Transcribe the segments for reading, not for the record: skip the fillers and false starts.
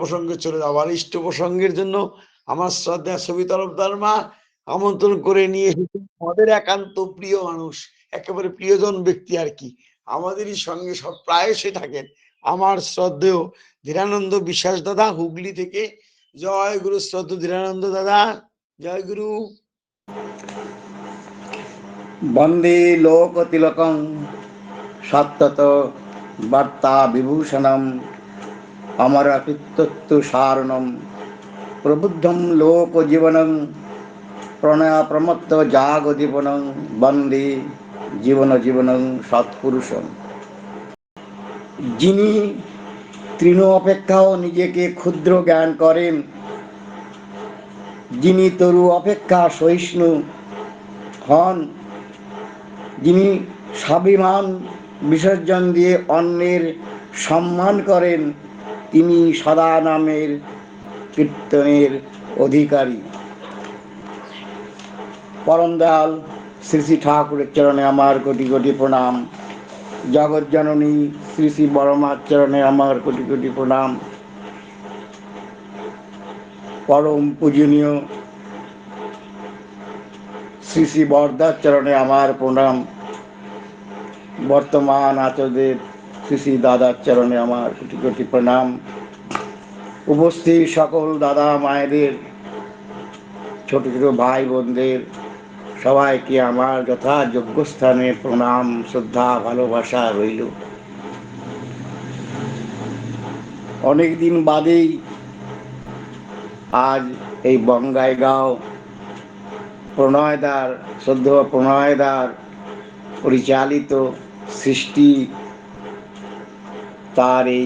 প্রসঙ্গে চলে যাবো। আর ইষ্ট প্রসঙ্গের জন্য আমার শ্রদ্ধা ছবি তরফদার মা আমন্ত্রণ করে নিয়ে এসেছে আমাদের একান্ত প্রিয় মানুষ, একেবারে প্রিয়জন ব্যক্তি আর কি, আমাদেরই সঙ্গে সব প্রায়শই থাকেন, আমার শ্রদ্ধেয় ধীরানন্দ বিশ্বাস দাদা হুগলি থেকে। জয় গুরু শ্রদ্ধ ধীরানন্দ দাদা, জয় গুরু। বন্দে লোক তিলকং সত্যত বার্তা বিভূষণম অমরকৃত্যত্তু সারণম প্রবুদ্ধম লোক জীবনং প্রণয় প্রমত্ত জাগদীপনং বন্দে জীবন জীবনং সৎপুরুষম। যিনি তৃণ অপেক্ষাও নিজেকে ক্ষুদ্র জ্ঞান করেন, যিনি তরু অপেক্ষা সহিষ্ণু হন, যিনি স্বাভিমান বিসর্জন দিয়ে অন্যের সম্মান করেন, তিনি সদা নামের কীর্তনের অধিকারী। পরম দয়াল শ্রী শ্রী ঠাকুরের চরণে আমার কোটি কোটি প্রণাম। জগৎ জননী শ্রী শ্রী বড়মার চরণে আমার কোটি কোটি প্রণাম। পরম পূজনীয় শ্রী শ্রী বরদার চরণে আমার প্রণাম। বর্তমান আচার্যদেব শ্রী শ্রী দাদার চরণে আমার কোটি কোটি প্রণাম। উপস্থিত সকল দাদা মায়েদের, ছোট ছোট ভাই বোনদের সবাইকে আমার যথাযোগ্য স্থানে প্রণাম, শ্রদ্ধা, ভালোবাসা রইল। অনেকদিন বাদেই আজ এই বঙ্গাইগাঁও প্রণয়দার, শ্রদ্ধেয় প্রণয়দার পরিচালিত সৃষ্টি তার এই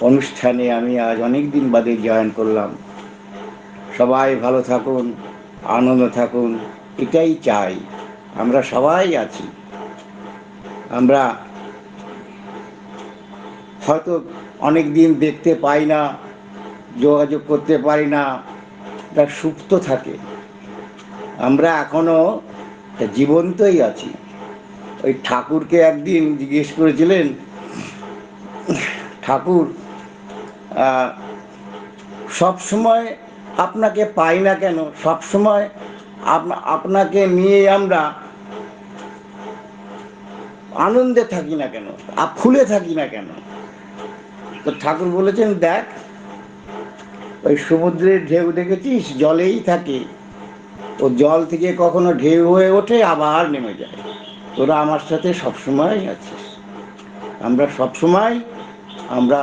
অনুষ্ঠানে আমি আজ অনেক দিন বাদে জয়েন করলাম। সবাই ভালো থাকুন, আনন্দ থাকুন, এটাই চাই। আমরা সবাই আছি। আমরা হয়তো অনেক দিন দেখতে পাই না, যোগাযোগ করতে পারি না, এটা সুপ্ত থাকে। আমরা এখনো জীবন্তই আছি। ওই ঠাকুরকে একদিন জিজ্ঞেস করেছিলেন, ঠাকুর সব সময় আপনাকে পাই না কেন, সব সময় আপনাকে নিয়ে আমরা আনন্দে থাকি না কেন, ফুলে থাকি না কেন? তো ঠাকুর বলেছেন, দেখ ওই সমুদ্রের ঢেউ দেখেছিস, জলেই থাকে, ও জল থেকে কখনো ঢেউ হয়ে ওঠে আবার নেমে যায়। তোরা আমার সাথে সবসময় আছিস। আমরা সবসময়, আমরা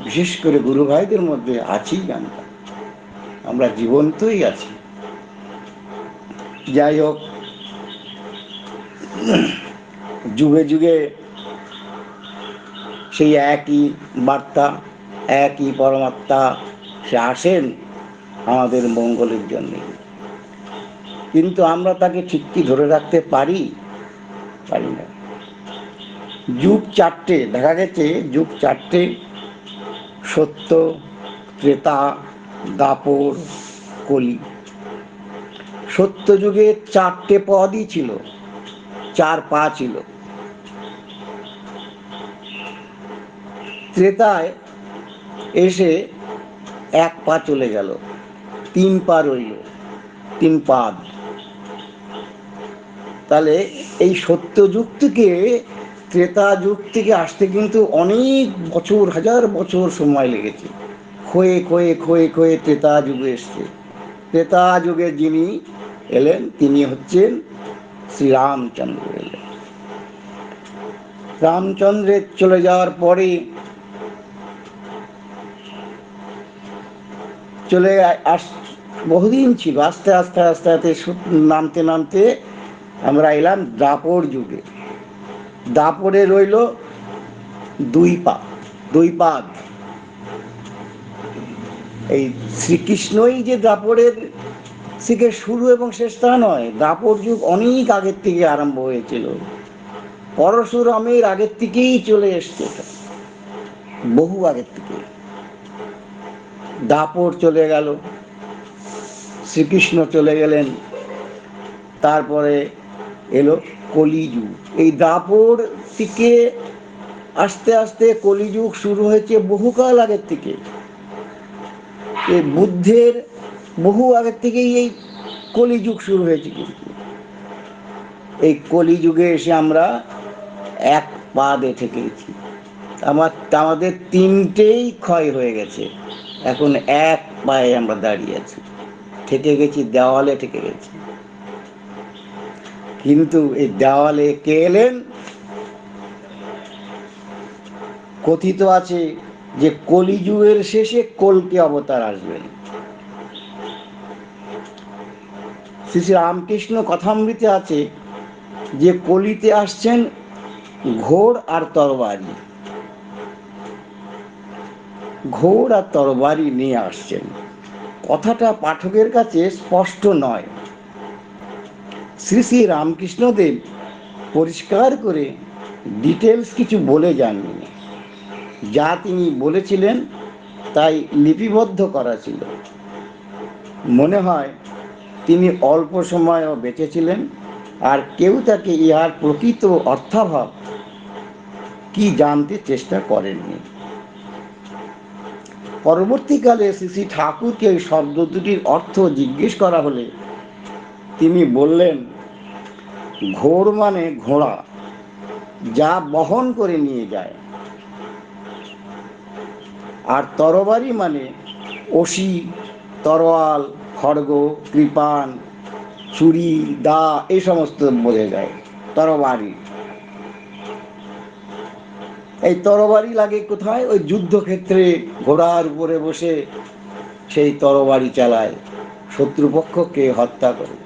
বিশেষ করে গুরু ভাইদের মধ্যে আছি, আমরা জীবন্তই আছি। যাই হোক, যুগে যুগে সেই একই বার্তা, একই পরমাত্মা সে আসেন আমাদের মঙ্গলের জন্য। কিন্তু আমরা তাকে ঠিক কি ধরে রাখতে পারি? পারি না। যুগ চারটে, দেখা গেছে যুগ চারটে: সত্য, ত্রেতা, দাপর, কলি। সত্য যুগে চারটে পদই ছিল, চার পা ছিল। ত্রেতায় এসে এক পা চলে গেল, তিন পা রইল, তিন পাদ। তাহলে এই সত্য যুগ থেকে ত্রেতা যুগ থেকে আসতে কিন্তু অনেক বছর, হাজার বছর সময় লেগেছে। ক্ষয়ে ক্ষয়ে ক্ষয়ে ক্ষয়ে ত্রেতা যুগে এসছে। ত্রেতা যুগে যিনি এলেন তিনি হচ্ছেন শ্রীরামচন্দ্র এলেন। রামচন্দ্রের চলে যাওয়ার পরে চলে বহুদিন ছিল, আস্তে আস্তে আস্তে আস্তে নামতে নামতে আমরা এলাম দাপর যুগে। দাপরে রইল দুই পা, দুই পাদ। এই শ্রীকৃষ্ণই যে দাপরের থেকে শুরু এবং শেষ তা নয়, দাপর যুগ অনেক আগের থেকে আরম্ভ হয়েছিল। পরশুরামের আগের থেকেই চলে এসছে, বহু আগের থেকে। দাপর চলে গেল, শ্রীকৃষ্ণ চলে গেলেন, তারপরে এলো কলিযুগ। এই দাপর থেকে আস্তে আস্তে কলিযুগ শুরু হয়েছে বহুকাল আগের থেকে। এই বুদ্ধের বহু আগের থেকেই এই কলিযুগ শুরু হয়েছে। কিন্তু এই কলিযুগে এসে আমরা এক পা দিয়ে ঠেকেছি। আমাদের তিনটেই ক্ষয় হয়ে গেছে, এখন এক পায়ে আমরা দাঁড়িয়ে আছি, ঠেকে গেছি, দেওয়ালে ঠেকে গেছি। কিন্তু এই দেওয়ালে কে এলেন? কথিত আছে যে কলিযুগের শেষে কল্কি অবতার আসবেন। শ্রী শ্রী রামকৃষ্ণ কথামৃতে আছে যে কলিতে আসছেন ঘোড় আর তরবারি, ঘোড় আর তরবারি নিয়ে আসছেন। কথাটা পাঠকের কাছে স্পষ্ট নয়। শ্রী শ্রী রামকৃষ্ণদেব পরিষ্কার করে ডিটেলস কিছু বলে যাননি। যা তিনি বলেছিলেন তাই লিপিবদ্ধ করা ছিল। মনে হয় তিনি অল্প সময়ও বেঁচেছিলেন, আর কেউ তাকে ইহার প্রকৃত অর্থাভাব কি জানতে চেষ্টা করেননি। পরবর্তীকালে শ্রী শ্রী ঠাকুরকে এই শব্দ দুটির অর্থ জিজ্ঞেস করা হলে তিনি বললেন, ঘোড় মানে ঘোড়া, যা বহন করে নিয়ে যায়, আর তরবারি মানে অসি, তরোয়াল, খড়গ, কৃপান, ছুরি, দা, এই সমস্ত বোঝা যায় তরবারি। এই তরবারি লাগে কোথায়? ওই যুদ্ধক্ষেত্রে ঘোড়ার উপরে বসে সেই তরবারি চালায়, শত্রুপক্ষকে হত্যা করে।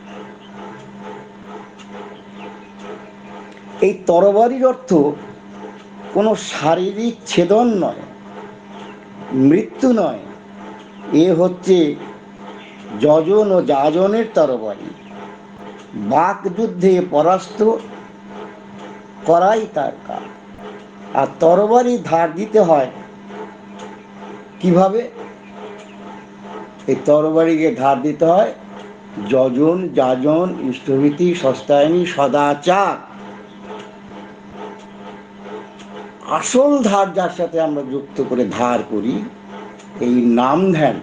এই তরবারির অর্থ কোনো শারীরিক ছেদন নয়, মৃত্যু নয়। এ হচ্ছে যজন ও যাজনের তরবারি। বাক যুদ্ধে পরাস্ত করাই তার কাজ। আর তরবারি ধার দিতে হয় কিভাবে? এই তরবারিকে ধার দিতে হয় যজন, যাজন, ইষ্টভীতি, সস্তায়নী, সদাচার। আসল ধার যার সাথে আমরা যুক্ত করে ধার করি, এই নাম ধ্যান।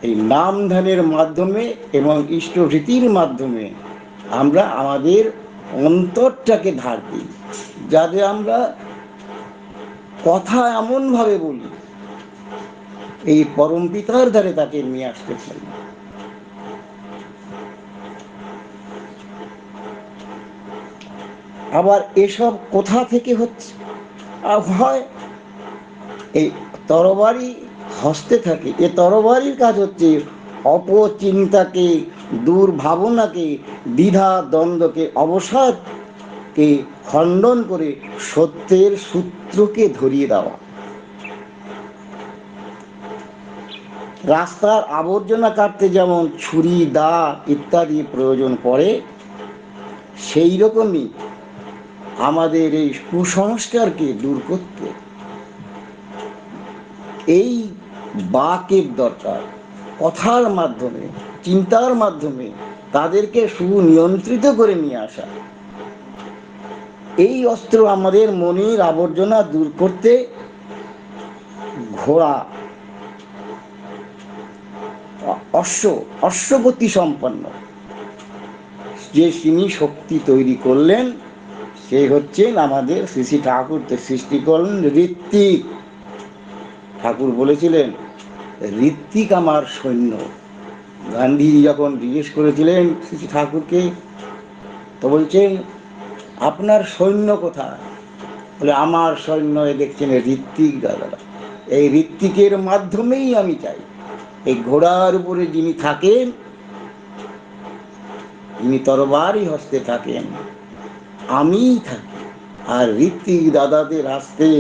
এই নাম ধ্যানের মাধ্যমে এবং ইষ্টভীতির মাধ্যমে আমরা আমাদের অন্তরটাকে ধার দিই, যাতে আমরা কথা এমন ভাবে বলি এই পরম পিতার ধারে তাকে নিয়ে আসতে পারি। আবার এসব কোথা থেকে হচ্ছে? হয় এই তরবারি হস্তে থাকে। এ তরবারির কাজ হচ্ছে অপচিন্তাকে, দুর্ভাবনাকে, দ্বিধা দ্বন্দ্বকে, অবসাদকে খণ্ডন করে সত্যের সূত্রকে ধরিয়ে দেওয়া। রাস্তার আবর্জনা কাটতে যেমন ছুরি, দা ইত্যাদি প্রয়োজন পড়ে, সেই রকমই আমাদের এই কুসংস্কারকে দূর করতে এই বাকের দরকার। কথার মাধ্যমে, চিন্তার মাধ্যমে তাদেরকে সুনিয়ন্ত্রিত করে নিয়ে আসা। এই অস্ত্র আমাদের মনের আবর্জনা দূর করতে ঘোড়া, অশ্বগতি সম্পন্ন যে তিনি শক্তি তৈরি করলেন, সে হচ্ছেন আমাদের শ্রী শ্রী ঠাকুর। সৃষ্টি করলেন ঋত্বিক। ঠাকুর বলেছিলেন, ঋত্বিক আমার সৈন্য। গান্ধীজি যখন জিজ্ঞেস করেছিলেন শ্রী শ্রী ঠাকুরকে, তো বলছেন, আপনার সৈন্য কোথায়? বলে, আমার সৈন্য দেখছেন ঋত্বিক দাদারা। এই ঋত্বিকের মাধ্যমেই আমি চাই এই ঘোড়ার উপরে যিনি থাকেন, যিনি তরবারি হস্তে থাকেন, আমিই থাকি। আর ঋত্বিক দাদাদের হাতে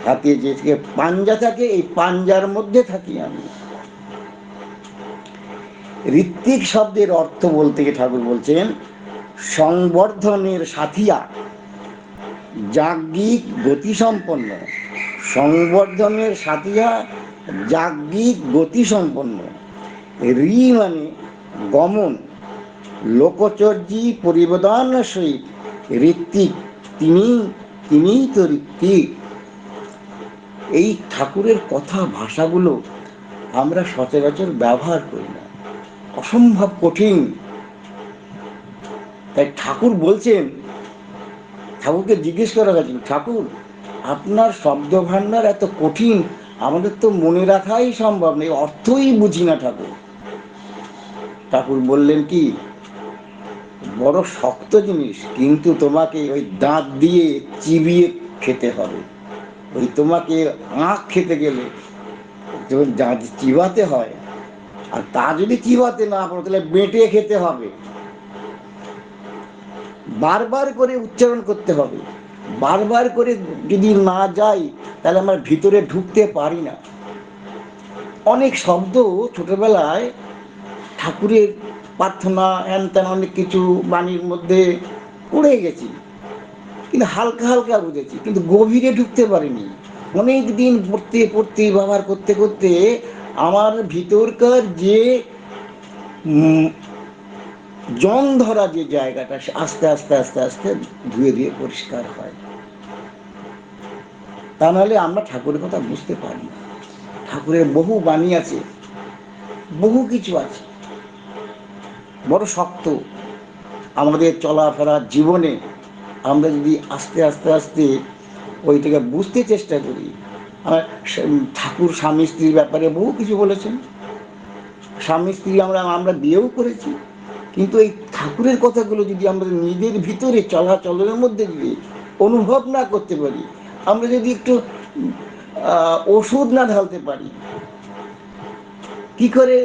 হাতে যে পাঞ্জা থাকে, এই পাঞ্জার মধ্যে থাকি আমি। ঋত্বিক শব্দের অর্থ বলতে গিয়ে ঠাকুর বলছেন, সংবর্ধনের সাথিয়া, যাজ্ঞিক গতিসম্পন্ন। সংবর্ধনের সাথিয়া, যাজ্ঞিক গতিসম্পন্ন। ঋ মানে গমন, লোকচর্যি পরিবেদন সহিত ঋত্বিক, তিনিই তো ঋত্বিক। এই ঠাকুরের কথা ভাষাগুলো আমরা সচরাচর ব্যবহার করি না, অসম্ভব কঠিন। তাই ঠাকুর বলছেন, ঠাকুরকে জিজ্ঞেস করা গেছিল, ঠাকুর আপনার শব্দ ভান্ডার এত কঠিন, আমাদের তো মনে রাখাই সম্ভব নেই, অর্থই বুঝি না ঠাকুর। ঠাকুর বললেন কি, বড় শক্ত জিনিস, কিন্তু তোমাকে ওই দাঁত দিয়ে চিবিয়ে খেতে হবে। ওই তোমাকে আখ খেতে গেলে যখন দাঁত চিবাতে হয়, আর তা যদি চিবাতে না পারো তাহলে বেটে খেতে হবে, বারবার করে উচ্চারণ করতে হবে। বারবার করে যদি না যাই তাহলে আমার ভিতরে ঢুকতে পারি না। অনেক শব্দ ছোটবেলায় ঠাকুরের প্রার্থনা হ্যান ত্যান অনেক কিছু বাণীর মধ্যে পড়ে গেছি, কিন্তু হালকা হালকা বুঝেছি, কিন্তু গভীরে ঢুকতে পারিনি। অনেক দিন পড়তে পড়তে ব্যবহার করতে করতে আমার ভিতরকার যে জং ধরা যে জায়গাটা আস্তে আস্তে আস্তে আস্তে ধুয়ে ধুয়ে পরিষ্কার হয়। তা নাহলে আমরা ঠাকুরের কথা বুঝতে পারি না। ঠাকুরের বহু বাণী আছে, বহু কিছু আছে, বড় শক্ত। আমাদের চলাফেরার জীবনে আমরা যদি আস্তে আস্তে আস্তে ওইটাকে বুঝতে চেষ্টা করি। ঠাকুর স্বামী স্ত্রীর ব্যাপারে বহু কিছু বলেছেন, স্বামী স্ত্রী আমরা বিয়েও করেছি, কিন্তু এই ঠাকুরের কথাগুলো যদি আমরা নিজের ভিতরে চলাচলের মধ্যে যদি অনুভব না করতে পারি, আমরা যদি একটু ওষুধ না ঢালতে পারি, কি করে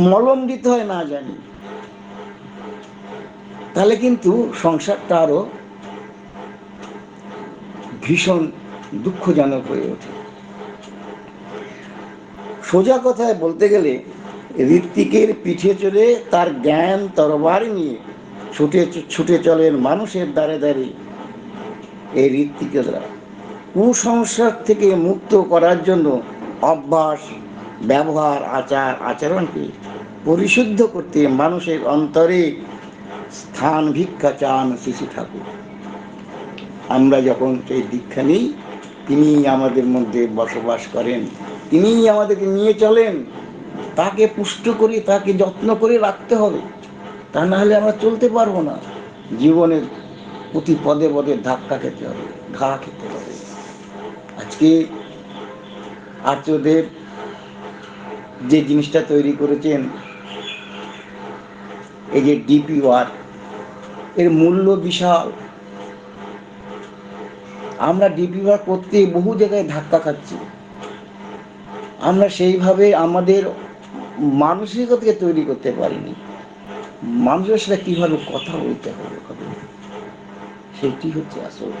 মলম দিতে হয় না জানি, তাহলে কিন্তু সংসারটা আরো ভীষণ দুঃখজনক হয়ে ওঠে। সোজা কথায় বলতে গেলে, ঋত্বিকের পিঠে চড়ে তার জ্ঞান তরবার নিয়ে ছুটে ছুটে চলেন মানুষের দ্বারে দ্বারে। এই ঋত্বিকেরা কুসংস্কার থেকে মুক্ত করার জন্য অভ্যাস, ব্যবহার, আচার আচরণকে পরিশুদ্ধ করতে মানুষের অন্তরে স্থান ভিক্ষা চান শ্রী ঠাকুর। আমরা যখন সেই দীক্ষা নিই, তিনি আমাদের মধ্যে বসবাস করেন, তিনি আমাদেরকে নিয়ে চলেন। তাকে পুষ্ট করে, তাকে যত্ন করে রাখতে হবে, তা না হলে আমরা চলতে পারবো না। জীবনের প্রতি পদে পদে ধাক্কা খেতে হবে, ঘা খেতে হবে। আজকে আর্যদেব যে জিনিসটা তৈরি করেছেন, এই যে ডিপি ওয়ার্ক, এর মূল্য বিশাল। আমরা ডিপি ওয়ার্ক করতে বহু জায়গায় ধাক্কা খাচ্ছি। আমরা সেইভাবে আমাদের মানসিকতাকে তৈরি করতে পারিনি। মানুষের সাথে কিভাবে কথা বলতে হবে, সেটি হচ্ছে আসল।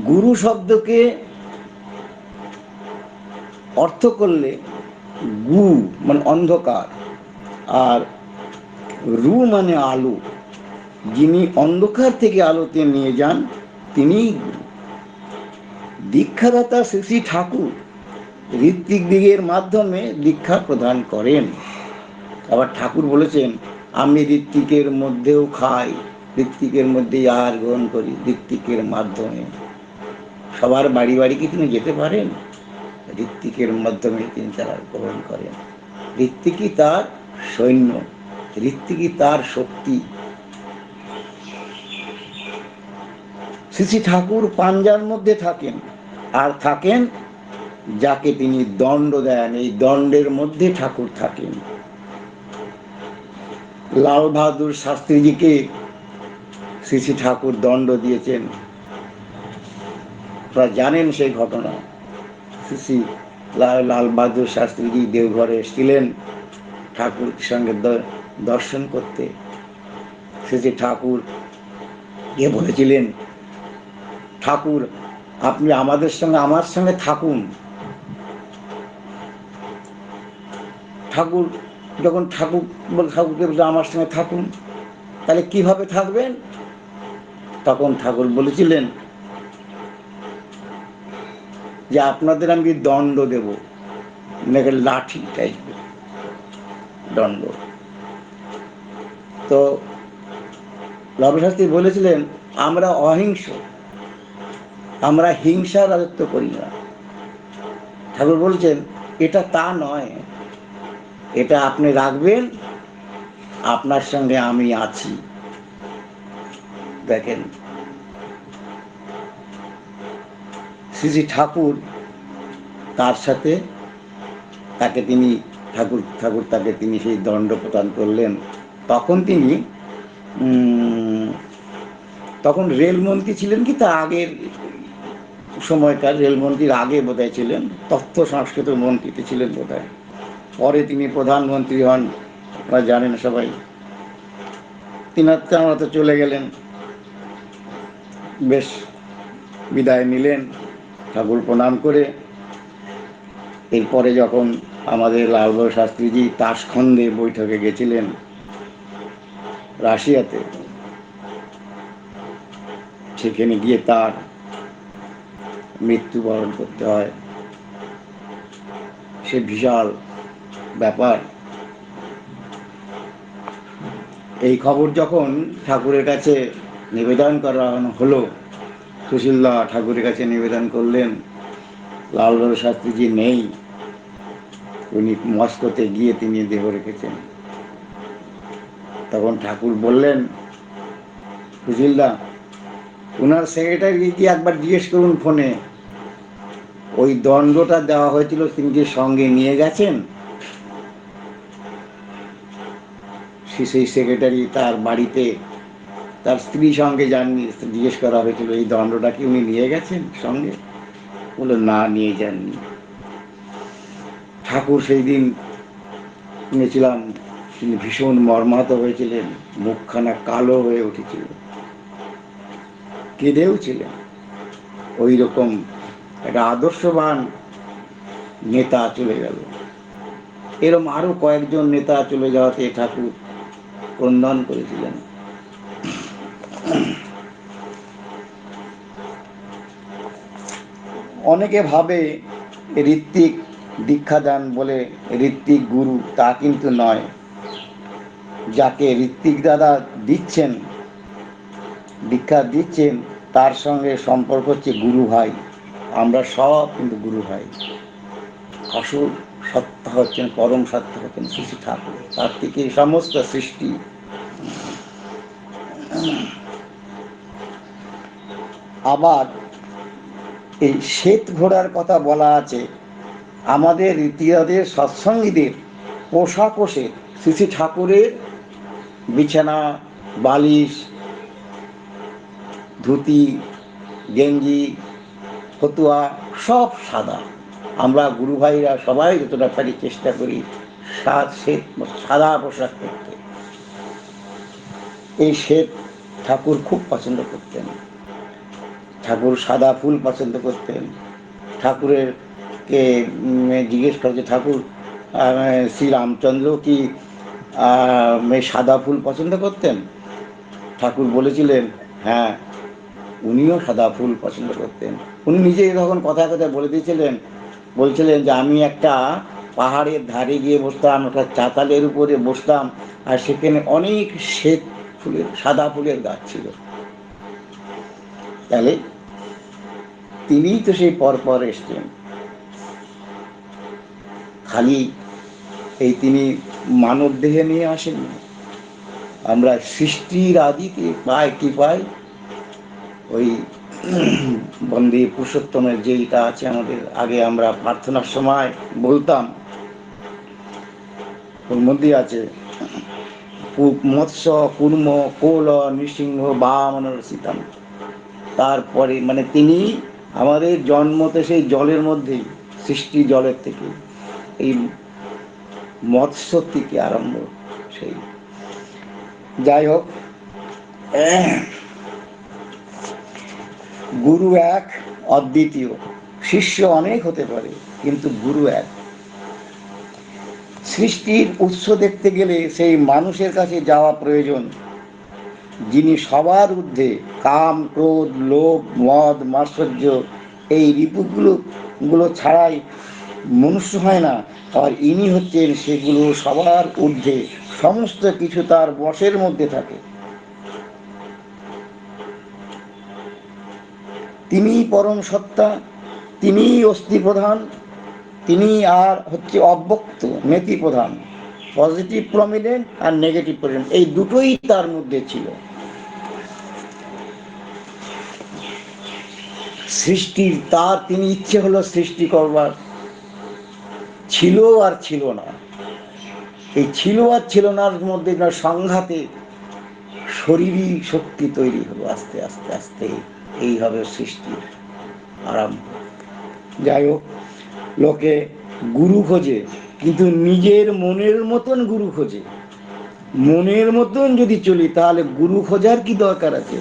গুরু শব্দকে অর্থ করলে, গু মানে অন্ধকার, আর রু মানে আলো। যিনি অন্ধকার থেকে আলোতে নিয়ে যান, তিনিই গুরু। দীক্ষাদাতা শ্রী শ্রী ঠাকুর ঋত্বিক দিগের মাধ্যমে দীক্ষা প্রদান করেন। আবার ঠাকুর বলেছেন, আমি ঋত্বিকের মধ্যেও খাই, ঋত্বিকের মধ্যেই আহার গ্রহণ করি, ঋত্বিকের মাধ্যমে। সবার বাড়ি বাড়ি কি তিনি যেতে পারেন? ঋত্বিকের মাধ্যমে তিনি তারা গ্রহণ করেন। ঋত্বিকই তার সৈন্য, ঋত্বিকই তার শক্তি। শ্রী শ্রী ঠাকুর পাঞ্জার মধ্যে থাকেন, আর থাকেন যাকে তিনি দণ্ড দেন, এই দণ্ডের মধ্যে ঠাকুর থাকেন। লাল বাহাদুর শাস্ত্রীজিকে শ্রী শ্রী ঠাকুর দণ্ড দিয়েছেন, আপনারা জানেন সেই ঘটনা। শ্রী শ্রী লাল বাহাদুর শাস্ত্রীজি দেওঘরে এসেছিলেন ঠাকুর সঙ্গে দর্শন করতে। শ্রী শ্রী ঠাকুর গিয়ে বলেছিলেন, ঠাকুর আপনি আমাদের সঙ্গে, আমার সঙ্গে থাকুন। ঠাকুর যখন ঠাকুরকে বলছে আমার সঙ্গে থাকুন, তাহলে কিভাবে থাকবেন? তখন ঠাকুর বলেছিলেন যে আপনাদের আমি দণ্ড দেব, নাকি লাঠি টাইপের দণ্ড। তো লালু শাস্ত্রী বলেছিলেন, আমরা অহিংস, আমরা হিংসা রাজত্ব করি না। ঠাকুর বলছেন এটা তা নয়, এটা আপনি রাখবেন, আপনার সঙ্গে আমি আছি। দেখেন শ্রী শ্রী ঠাকুর তার সাথে তাকে তিনি ঠাকুর তাকে তিনি সেই দণ্ড প্রদান করলেন। তখন তিনি তখন রেলমন্ত্রী ছিলেন কি তা আগের সময়কার রেলমন্ত্রীর আগে বোধহয় ছিলেন, তথ্য সংস্কৃত মন্ত্রীতে ছিলেন বোধহয়। পরে তিনি প্রধানমন্ত্রী হন, আপনারা জানেন সবাই। তিনারা তো চলে গেলেন, বেশ বিদায় নিলেন ঠাকুর প্রণাম করে। এরপরে যখন আমাদের লালবাবু শাস্ত্রীজি তাসখন্দে বৈঠকে গেছিলেন রাশিয়াতে, সেখানে গিয়ে তার মৃত্যুবরণ করতে হয়। সে বিশাল ব্যাপার। এই খবর যখন ঠাকুরের কাছে নিবেদন করা হলো, সুশীলদা ঠাকুরের কাছে নিবেদন করলেন লালবাবু শাস্ত্রীজি নেই, উনি মস্কোতে গিয়ে তিনি দেহ রেখেছেন। তখন ঠাকুর বললেন, সুশীলদা ওনার সেক্রেটারি কি একবার জিজ্ঞেস করুন ফোনে, ওই দণ্ডটা দেওয়া হয়েছিল তিনি যে সঙ্গে নিয়ে গেছেন? সেই সেক্রেটারি তার বাড়িতে তার স্ত্রী সঙ্গে যাননি, জিজ্ঞেস করা হয়েছিল এই দণ্ডটা কি উনি নিয়ে গেছেন সঙ্গে? বললো না, নিয়ে যাননি। ঠাকুর সেই দিন শুনেছিলাম তিনি ভীষণ মর্মাহত হয়েছিলেন, মুখখানা কালো হয়ে উঠেছিল, কেঁদেও ছিলেন। ওই রকম একটা আদর্শবান নেতা চলে গেল। এরকম আরো কয়েকজন নেতা চলে যাওয়াতে ঠাকুর ক্রন্দন করেছিলেন। অনেকে ভাবে ঋত্বিক দীক্ষাদান বলে ঋত্বিক গুরু, তা কিন্তু নয়। যাকে ঋত্বিক দাদা দিচ্ছেন, দীক্ষা দিচ্ছেন, তার সঙ্গে সম্পর্ক হচ্ছে গুরু ভাই। আমরা সব কিন্তু গুরু ভাই। আসল সত্তা হচ্ছেন, পরম সত্তা হচ্ছেন শ্রী শ্রী ঠাকুর, তার থেকে সমস্ত সৃষ্টি। আবার এই শ্বেত ঘোড়ার কথা বলা আছে। আমাদের ইতিহাসের সৎসঙ্গীদের পোশাকোষে শ্রী শ্রী ঠাকুরের বিছানা, বালিশ, ধুতি, গেঞ্জি, ফতুয়া সব সাদা। আমরা গুরু ভাইরা সবাই যতটা পারি চেষ্টা করি সাদা পোশাক পরতে। এই শ্বেত ঠাকুর খুব পছন্দ করতেন। ঠাকুর সাদা ফুল পছন্দ করতেন। ঠাকুরের কে জিজ্ঞেস করেছে, ঠাকুর শ্রী রামচন্দ্র কি সাদা ফুল পছন্দ করতেন? ঠাকুর বলেছিলেন হ্যাঁ, উনিও সাদা ফুল পছন্দ করতেন। উনি নিজেই তখন কথায় কথায় বলে দিয়েছিলেন, বলছিলেন যে আমি একটা পাহাড়ের ধারে গিয়ে বসতাম, একটা চাতালের উপরে বসতাম, আর সেখানে অনেক শ্বেত ফুলের, সাদা ফুলের গাছ ছিল। তাহলে তিনিই তো সেই পরপর এসছেন। খালি এই তিনি মানব দেহে নিয়ে আসেন। আমরা সৃষ্টির আদিতে পাই কি পাই, ওই বন্দে পুরুষোত্তমের যেটা আছে আমাদের, আগে আমরা প্রার্থনার সময় বলতাম, ওর মধ্যে আছে মৎস্য কুর্ম কোল নৃসিংহ বামন সীতাম। তারপরে মানে তিনি আমাদের জন্মতে সেই জলের মধ্যেই, সৃষ্টি জলের থেকে, এই মৎস্য থেকে আরম্ভ। সেই যাই হোক, গুরু এক, অদ্বিতীয়। শিষ্য অনেক হতে পারে, কিন্তু গুরু এক। সৃষ্টির উৎস দেখতে গেলে সেই মানুষের কাছে যাওয়া প্রয়োজন, যিনি সবার ঊর্ধ্বে। কাম, ক্রোধ, লোভ, মদ, মাৎসর্য এই রিপুগুলো ছাড়াই মনুষ্য হয় না। আর ইনি হচ্ছেন সেগুলো সবার ঊর্ধ্বে, সমস্ত কিছু তার বশের মধ্যে থাকে। তিনিই পরম সত্তা, তিনিই অস্থি প্রধান, তিনি আর হচ্ছে অব্যক্ত নেতি প্রধান, পজিটিভ প্রমিনেন্ট আর নেগেটিভ প্রমিনেন্ট, এই দুটোই তার মধ্যে ছিল। সৃষ্টির তার তিনি ইচ্ছে হলো সৃষ্টি করবার, ছিল আর ছিল না, এই ছিল আর ছিল নার মধ্যে সংঘাতে শরীরী শক্তি তৈরি হলো আস্তে আস্তে আস্তে, এই হবে সৃষ্টির আরম্ভ। যাই হোক, লোকে গুরু খোঁজে, কিন্তু নিজের মনের মতন গুরু খোঁজে। মনের মতন যদি চলি তাহলে গুরু খোঁজার কি দরকার আছে?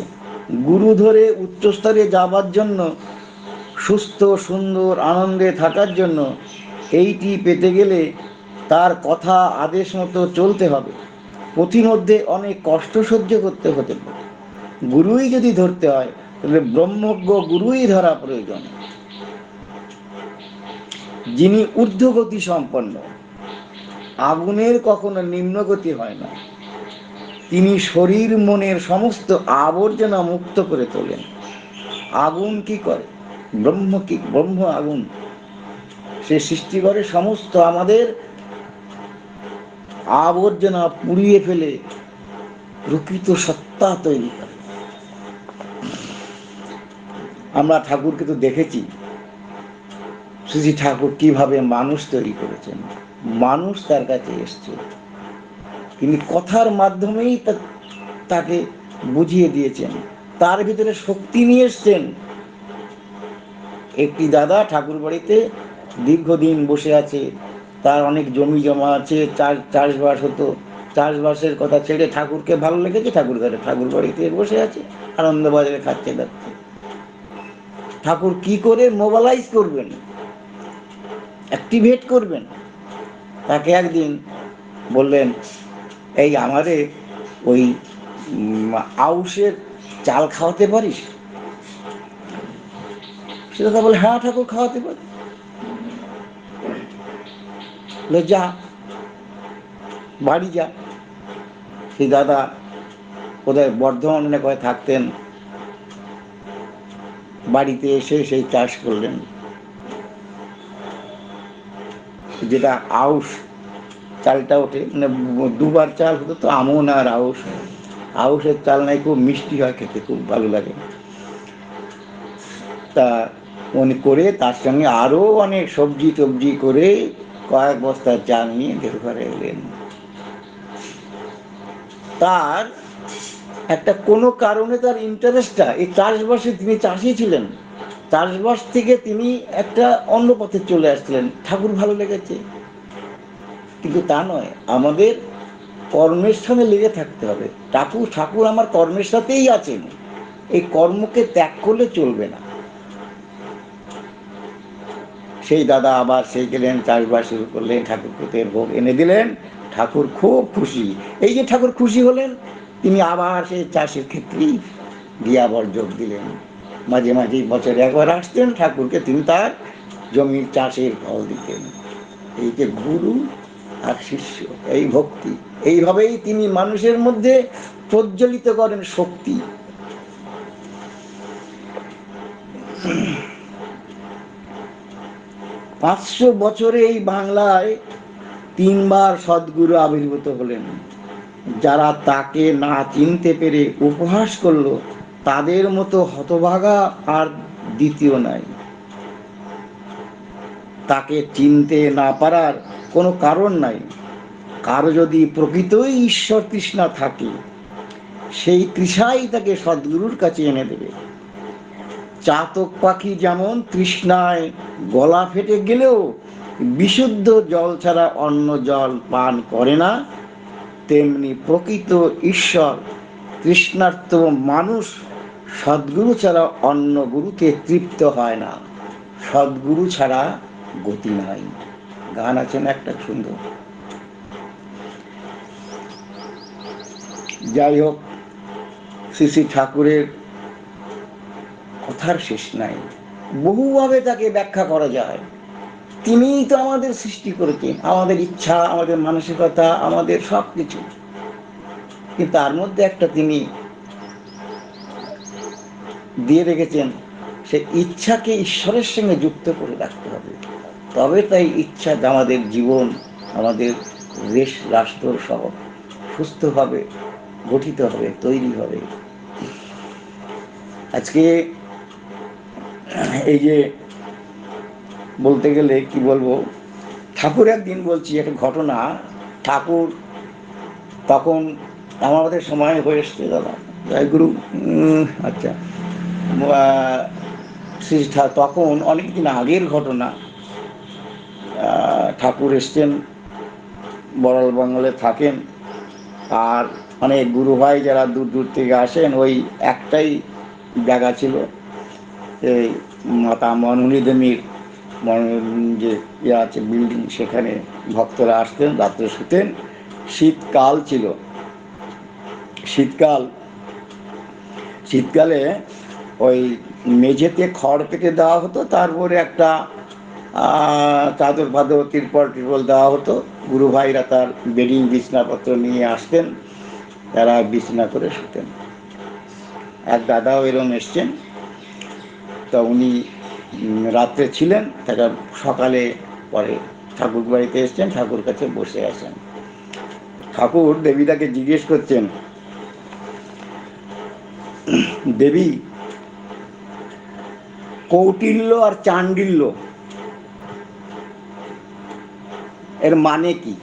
গুরু ধরে উচ্চস্তরে যাবার জন্য, সুস্থ সুন্দর আনন্দে থাকার জন্য, এইটি পেতে গেলে তার কথা আদেশ মতো চলতে হবে, পথিমধ্যে অনেক কষ্ট সহ্য করতে হতে পারে। গুরুই যদি ধরতে হয় তাহলে ব্রহ্মজ্ঞ গুরুই ধরা প্রয়োজন, যিনি ঊর্ধ্বগতি সম্পন্ন। আগুনের কখনো নিম্নগতি হয় না, তিনি শরীর মনের সমস্ত আবর্জনা মুক্ত করে তোলেন। আগুন কি করে? ব্রহ্ম কি? ব্রহ্ম আগুন, সে সৃষ্টি করে সমস্ত আমাদের আবর্জনা পুড়িয়ে ফেলে প্রকৃত সত্তা তৈরি করে। আমরা ঠাকুরকে তো দেখেছি, শ্রী ঠাকুর কিভাবে মানুষ তৈরি করেছেন, মানুষ তার কাছে এসছে, তিনি কথার মাধ্যমেই তাকে বুঝিয়ে দিয়েছেন, তার ভিতরে শক্তি নিয়ে এসছেন। একটি দাদা ঠাকুর বাড়িতে দীর্ঘদিন বসে আছে, তার অনেক জমি জমা আছে, চাষবাস হতো, চাষবাসের কথা ছেড়ে ঠাকুরকে ভালো লেগেছে, ঠাকুর ঘরে ঠাকুর বাড়িতে বসে আছে, আনন্দবাজারে খাচ্ছে যাচ্ছে। ঠাকুর কি করে মোবালাইজ করবেন, অ্যাক্টিভেট করবেন? তাকে একদিন বললেন, এই আমাদের ওই আউশের চাল খাওয়াতে পারিস? সে কথা বলে, হ্যাঁ ঠাকুর খাওয়াতে পারি। যা, বাড়ি যা। সেই দাদা কোথায় বর্ধমানে কোথায় থাকতেন, বাড়িতে এসে সেই চাষ করলেন, যেটা আউশ চালটা ওঠে, মানে দুবার চাল হতো তো, আমন আর আউশ। আউশের চাল নাই খুব মিষ্টি হয় খেতে, খুব ভালো লাগে। তা উনি করে তার সঙ্গে আরো অনেক সবজি টবজি করে কয়েক বস্তা চাল নিয়ে দেওঘরে এলেন। তার একটা কোনো কারণে তার ইন্টারেস্টটা এই চাষবাসে, তিনি চাষি ছিলেন, চাষবাস থেকে তিনি একটা অন্য পথে চলে আসছিলেন, ঠাকুর ভালো লেগেছে। কিন্তু তা নয়, আমাদের কর্মের সঙ্গে লেগে থাকতে হবে। ঠাকুর আমার কর্মের সাথেই আছেন, এই কর্মকে ত্যাগ করলে চলবে না। সেই দাদা আবার সেই গেলেন, চাষবাস শুরু করলেন, ঠাকুরকে তেল ভোগ এনে দিলেন, ঠাকুর খুব খুশি। এই যে ঠাকুর খুশি হলেন, তিনি আবার সেই চাষের ক্ষেত্রেই গিয়ে আবার যোগ দিলেন। মাঝে মাঝে বছরে একবার আসতেন ঠাকুরকে, তিনি তার জমির চাষের ফল দিতেন। এই যে গুরু আর শিষ্য, এই ভক্তি, এইভাবেই তিনি মানুষের মধ্যে প্রজ্বলিত করেন শক্তি। 500 বছরে এই বাংলায় 3 বার সদ্গুরু আবির্ভূত হলেন। যারা তাকে না চিনতে পেরে উপহাস করলো, তাদের মতো হতভাগা আর দ্বিতীয় নাই। তাকে চিনতে না পারার কোনো কারণ নাই। কারো যদি প্রকৃতই ঈশ্বর তৃষ্ণা থাকে, সেই তৃষাই তাকে সদ্গুরুর কাছে এনে দেবে। চাতক পাখি যেমন তৃষ্ণায় গলা ফেটে গেলেও বিশুদ্ধ জল ছাড়া অন্য জল পান করে না, তেমনি প্রকৃত ঈশ্বর তৃষ্ণার্ত মানুষ সদ্গুরু ছাড়া অন্য গুরুতে তৃপ্ত হয় না। সদ্গুরু ছাড়া গতি নাই। গান আছে না একটা সুন্দর। যাই হোক, শ্রী শ্রী ঠাকুরের কথার শেষ নাই, বহুভাবে তাকে ব্যাখ্যা করা যায়। তিনিই তো আমাদের সৃষ্টি করেছেন, আমাদের ইচ্ছা, আমাদের মানসিকতা, আমাদের সব কিছু। কিন্তু তার মধ্যে একটা তিনি দিয়ে রেখেছেন, সে ইচ্ছাকে ঈশ্বরের সঙ্গে যুক্ত করে রাখতে হবে, তবে তাই ইচ্ছা আমাদের জীবন, আমাদের দেশ রাষ্ট্র সহ সুস্থভাবে গঠিত হবে, তৈরি হবে। আজকে এই যে বলতে গেলে কি বলবো, ঠাকুর একদিন বলছি একটা ঘটনা। ঠাকুর তখন আমাদের সময় হয়ে এসছে দাদা জয়গুরু, আচ্ছা, তখন অনেকদিন আগের ঘটনা। ঠাকুর এসছেন, বড়াল বাংলায় থাকেন, আর অনেক গুরু ভাই যারা দূর দূর থেকে আসেন, ওই একটাই জায়গা ছিল, এই মাতা মনোনী দেবীর যে ইয়ে আছে বিল্ডিং, সেখানে ভক্তরা আসতেন, রাত্রে শুতেন। শীতকাল ছিল, শীতকালে ওই মেঝেতে খড় পেতে দেওয়া হতো, তারপরে একটা চাদর ফাদর তিরপল টিরপল দেওয়া হতো। গুরু ভাইরা তার বেডিং বিছনাপত্র নিয়ে আসতেন, তারা বিছনা করে শুতেন। এক দাদাও এরম এসছেন, তা উনি রাত্রে ছিলেন, তারা সকালে পরে ঠাকুর বাড়িতে এসছেন, ঠাকুর কাছে বসে আছেন। ঠাকুর দেবীটাকে জিজ্ঞেস করছেন, দেবী, কৌটিল্য আর চাণ্ডিল্য এর মানে কি?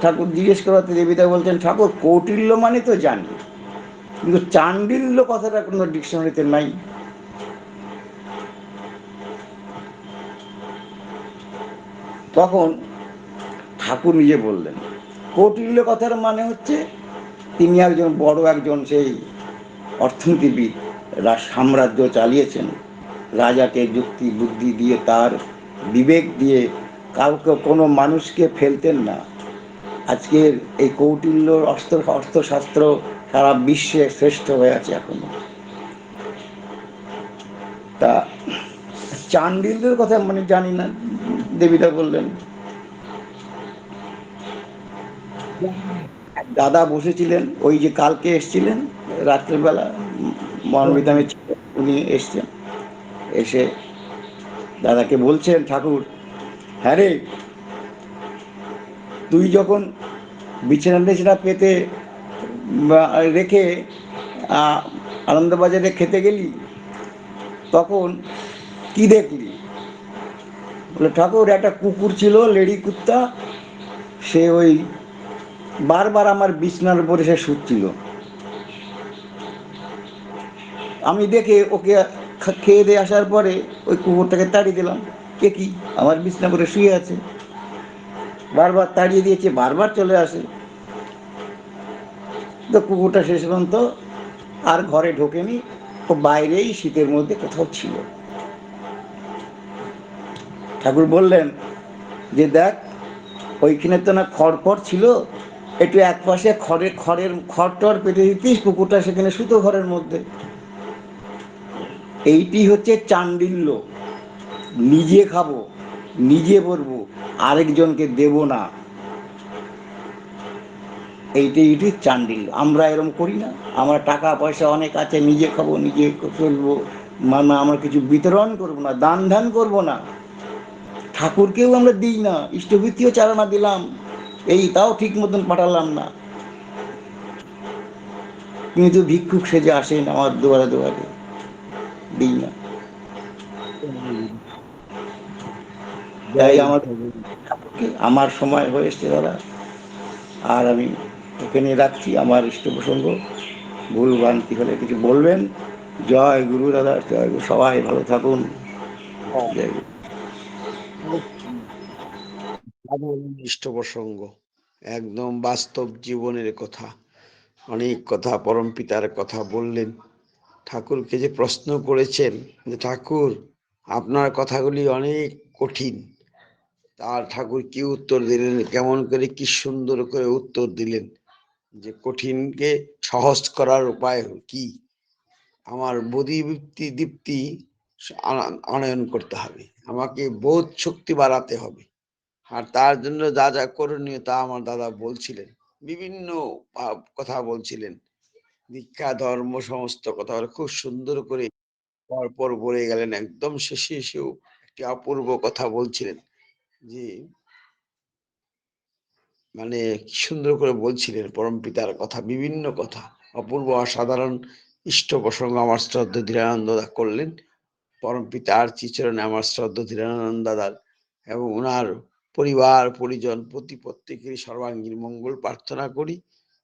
ঠাকুর জিজ্ঞেস করাতে দেবীতা বলছেন, ঠাকুর কৌটিল্য মানে তো জানি, কিন্তু চাণ্ডিল্য কথাটা কোনো ডিকশনারিতে নাই। তখন ঠাকুর নিজে বললেন, কৌটিল্য কথার মানে হচ্ছে তিনি একজন বড় একজন সেই অর্থনীতিবিদ, সাম্রাজ্য চালিয়েছেন, রাজাকে যুক্তি বুদ্ধি দিয়ে, তার বিবেক দিয়ে কাউকে, কোনো মানুষকে ফেলতেন না। আজকের এই কৌটিল্য অস্ত্রশাস্ত্র সারা বিশ্বে শ্রেষ্ঠ হয়ে আছে এখনো। তা চাণ্ডিল্যের কথা মানে জানি না, দেবীটা বললেন। দাদা বসেছিলেন, ওই যে কালকে এসছিলেন রাত্রেবেলা, মনোবিধামে ছিলেন, উনি এসছেন, এসে দাদাকে বলছেন ঠাকুর, হ্যাঁ রে, তুই যখন বিছানা পেতে রেখে আনন্দবাজারে খেতে গেলি, তখন কি দেখলি? বলে, ঠাকুর একটা কুকুর ছিল, লেডি কুত্তা, সে ওই বারবার আমার বিছনার উপরে সে শুচ্ছিল। আমি দেখে ওকে খেয়ে দিয়ে আসার পরে ওই কুকুরটাকে তাড়িয়ে দিলাম। কে কি আমার বিছনা করে শুয়ে আছে, বারবার তাড়িয়ে দিয়েছে, বারবার চলে আসে। তো কুকুরটা শেষ পর্যন্ত আর ঘরে ঢোকেনি, ও বাইরেই শীতের মধ্যে কোথাও ছিল। ঠাকুর বললেন যে দেখ, ওইখানে তো না খড় ছিল, একটু এক পাশে খড় পেতে দিতিস, কুকুরটা সেখানে শুতো ঘরের মধ্যে। এইটি হচ্ছে চাণ্ডিল্য, নিজে খাবো, নিজে পরবো, আরেকজনকে দেব না, এইটাই চাণ্ডিল্য। আমরা এরকম করি না, আমরা টাকা পয়সা অনেক আছে, নিজে খাবো, নিজে চলবো, মানে আমরা কিছু বিতরণ করবো না, দান ধ্যান করবো না, ঠাকুরকেও আমরা দিই না, ইষ্টভৃতিও চালানা দিলাম, এই তাও ঠিক মতন পাঠালাম না, কিন্তু ভিক্ষুক সেজে আসেন আমার দুয়ারে দুয়ারে, দিই না। তাই আমার সময় হয়ে এসছে দাদা, আর আমি এখানে রাখছি। আমার ইষ্ট প্রসঙ্গ, ভুল ভ্রান্তি হলে কিছু বলবেন। জয় গুরু দাদা, জয় গুরু, সবাই ভালো থাকুন। জয় গুরু। ইষ্ট প্রসঙ্গ, একদম বাস্তব জীবনের কথা, অনেক কথা পরম পিতার কথা বললেন। ঠাকুরকে যে প্রশ্ন করেছেন যে ঠাকুর আপনার কথাগুলি অনেক কঠিন, তার ঠাকুর কি উত্তর দিলেন, কেমন করে, কি সুন্দর করে উত্তর দিলেন যে কঠিনকে সহজ করার উপায় কি, আমার দীপ্তি আনয়ন করতে হবে, আমাকে বোধ শক্তি বাড়াতে হবে, আর তার জন্য যা যা করণীয় তা আমার দাদা বলছিলেন, বিভিন্ন কথা বলছিলেন। দীক্ষা ধর্ম সমস্ত কথা বলে খুব সুন্দর করে পরপর বলে গেলেন। একদম শেষে এসেও একটি অপূর্ব কথা বলছিলেন যে মানে কি সুন্দর করে বলছিলেন পরম পিতার কথা, বিভিন্ন কথা, অপূর্ব অসাধারণ ইষ্ট প্রসঙ্গ আমার শ্রদ্ধেয় ধীরানন্দ দা করলেন। পরম পিতার শ্রীচরণে আমার শ্রদ্ধা ধীরানন্দ দাদার এবং ওনার পরিবার পরিজন প্রত্যেকেরই সর্বাঙ্গীন মঙ্গল প্রার্থনা করি,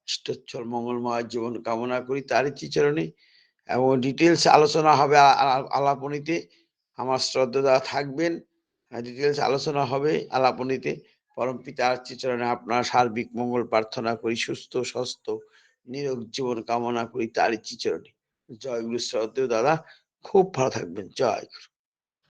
ইষ্টচ্ছল মঙ্গলময় জীবন কামনা করি তারই শ্রীচরণে। এবং ডিটেলস আলোচনা হবে আলাপনীতে, আমার শ্রদ্ধা দাদা থাকবেন, ডিটেলস আলোচনা হবে আলাপনীতে। পরম পিতার শ্রীচরণে আপনার সার্বিক মঙ্গল প্রার্থনা করি, সুস্থ স্বাস্থ্য নিরোগ জীবন কামনা করি তারই শ্রীচরণে। জয় গুরু শ্রদ্ধেয় দাদা, খুব ভালো থাকবেন। জয় গুরু।